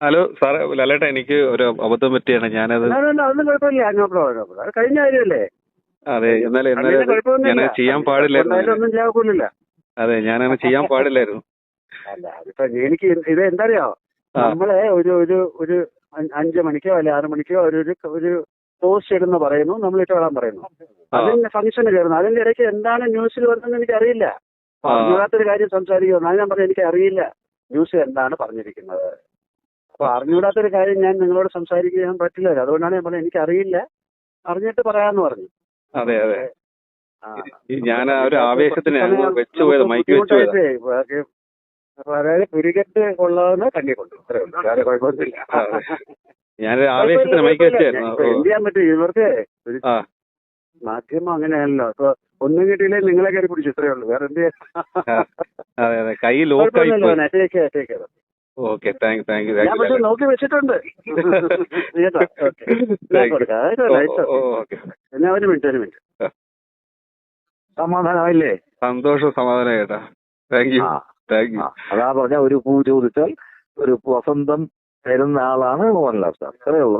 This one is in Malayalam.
ഹലോ സാറേ, ലാലേട്ടാ, എനിക്ക് ഒരു അബദ്ധം പറ്റിയാണ്. ഞാനത് അതൊന്നും കുഴപ്പമില്ല. No problem. അത് കഴിഞ്ഞ കാര്യമല്ലേ. അതെ, എന്നാലും ഞാനത് ചെയ്യാൻ പാടില്ലായിരുന്നു. ഒന്നും ചെയ്യാനില്ല. അതെ, ഞാനത് ചെയ്യാൻ പാടില്ലായിരുന്നു. അല്ല, അതിപ്പോ എനിക്ക് ഇത് എന്തറിയോ, നമ്മളെ ഒരു 5 മണിക്കോ അല്ലെ 6 മണിക്കോ ഒരു പോസ്റ്റ് ഇടുന്ന പറയുന്നു, നമ്മൾ ഇട്ടോളാൻ പറയുന്നു. അതിന്റെ ഫംഗ്ഷന് കയറുന്നു. അതിന്റെ ഇടയ്ക്ക് എന്താണ് ന്യൂസിൽ വരുന്നതെന്ന് എനിക്കറിയില്ല. അറിഞ്ഞൂടാത്തൊരു കാര്യം സംസാരിക്കുന്നു. അത് ഞാൻ പറഞ്ഞു, എനിക്ക് അറിയില്ല ന്യൂസ് എന്താണ് പറഞ്ഞിരിക്കുന്നത്. അപ്പൊ അറിഞ്ഞൂടാത്തൊരു കാര്യം ഞാൻ നിങ്ങളോട് സംസാരിക്കാൻ പറ്റില്ലല്ലോ. അതുകൊണ്ടാണ് ഞാൻ പറഞ്ഞത് എനിക്കറിയില്ല, അറിഞ്ഞിട്ട് പറയാന്ന് പറഞ്ഞു. അതെ അതെ, ഞാൻ ഒരു ആവേശത്തിന് വെച്ചുപോയത്, മൈക്ക് വെച്ചുപോയത്. അപ്പൊ അതായത് പുരികെട്ട് കൊള്ളാവുന്ന കണ്ണിക്കൊണ്ടു, അത്രേ ഉള്ളൂ. വേറെ കുഴപ്പമൊന്നുമില്ല. ഞാനൊരു ആവേശത്തിന് മൈക്ക് വെച്ചായിരുന്നു. എന്ത് ചെയ്യാൻ പറ്റും ഇവർക്ക്? മാധ്യമം അങ്ങനെയാണല്ലോ. അപ്പൊ ഒന്നും കിട്ടിയില്ലേ നിങ്ങളെ കയറി പിടിച്ചു, ഇത്രയേ ഉള്ളൂ. വേറെ എന്ത് ചെയ്യാൻ? കൈ ലോക്കായി. Okay, thank you. ഞാൻ പക്ഷെ നോക്കി വെച്ചിട്ടുണ്ട്. എന്നാ ഒരു മിനിറ്റ്. സമാധാനമായില്ലേ? സന്തോഷം, സമാധാനം കേട്ടാ. Thank you. അതാ പറഞ്ഞ ഒരു പൂ ചോദിച്ചാൽ ഒരു വസന്തം തരുന്ന ആളാണ് മോഹൻലാൽ സാർ. അത്രേ ഉള്ളൂ.